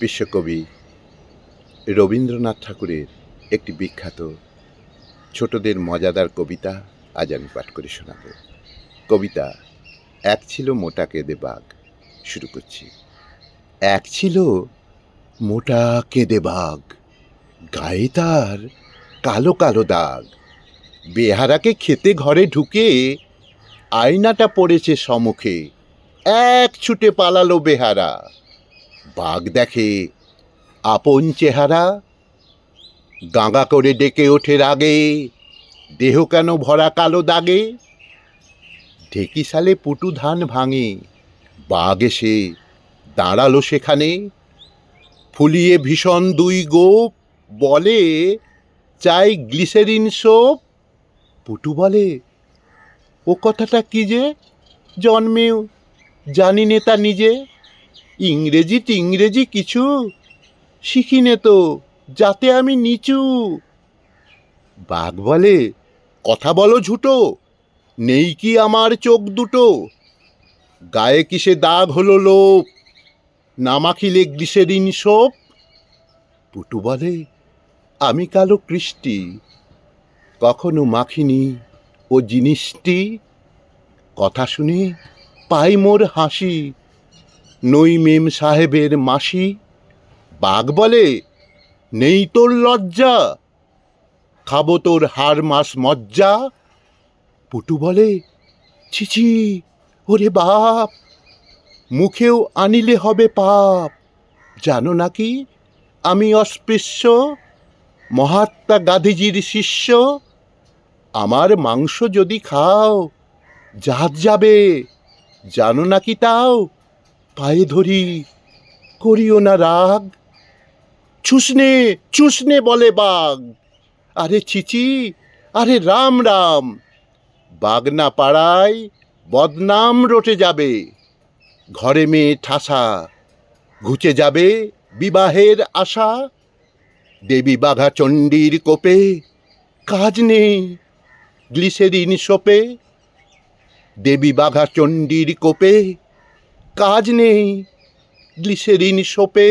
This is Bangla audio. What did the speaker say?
বিশ্বকবি রবীন্দ্রনাথ ঠাকুরের একটি বিখ্যাত ছোটদের মজাদার কবিতা আজ আমি পাঠ করে শোনাব। কবিতা এক ছিল মোটা কেঁদে বাঘ। শুরু করছি। এক ছিল মোটা কেঁদে বাঘ, গায়ে তার কালো কালো দাগ। বেহারাকে খেতে ঘরে ঢুকে আয়নাটা পড়েছে সম্মুখে। এক ছুটে পালালো বেহারা, বাঘ দেখে আপন চেহারা। গাঁগা করে ডেকে ওঠে রাগে, দেহ কেন ভরা কালো দাগে। ঢেকি সালে পুটু ধান ভাঙে, বাঘ এসে দাঁড়ালো সেখানে। ফুলিয়ে ভীষণ দুই গোপ, বলে চাই গ্লিসেরিন সোপ। পুটু বলে, ও কথাটা কি যে, জন্মেও জানি নে তা নিজে। ইংরেজি কিছু শিখিনে তো, যাতে আমি নিচু। বাঘ বলে, কথা বলো ঝুটো, নেই কি আমার চোখ দুটো। গায়ে কিসে দাগ হলো লোপ, না মাখিলে গ্লিসেরিন সোপ। পুটু বলে, আমি কালো কৃষ্টি, কখনো মাখিনি ও জিনিসটি। কথা শুনে পাই মোর হাসি, নই মেম সাহেবের মাসি। বাঘ বলে, নেই তোর লজ্জা, খাবো তোর হাড় মাস মজ্জা। পুটু বলে, ছিছি ওরে বাপ, মুখেও আনিলে হবে পাপ। জানো নাকি আমি অস্পৃশ্য, মহাত্মা গান্ধীজির শিষ্য। আমার মাংস যদি খাও জাত যাবে, জানো নাকি তাও। পায়ে ধরি, করিও না রাগ। চুষনে চুষনে বলে বাঘ, আরে ছিচি, আরে রাম রাম। বাঘ না পাড়ায় বদনাম রটে যাবে, ঘরে মেয়ে ঠাসা, ঘুচে যাবে বিবাহের আশা। দেবী বাঘা চণ্ডীর কোপে কাজ নেই গ্লিসেরিন সোপে। দেবী বাঘা চণ্ডীর কোপে কাজ নেই গ্লিসেরিন সোপে।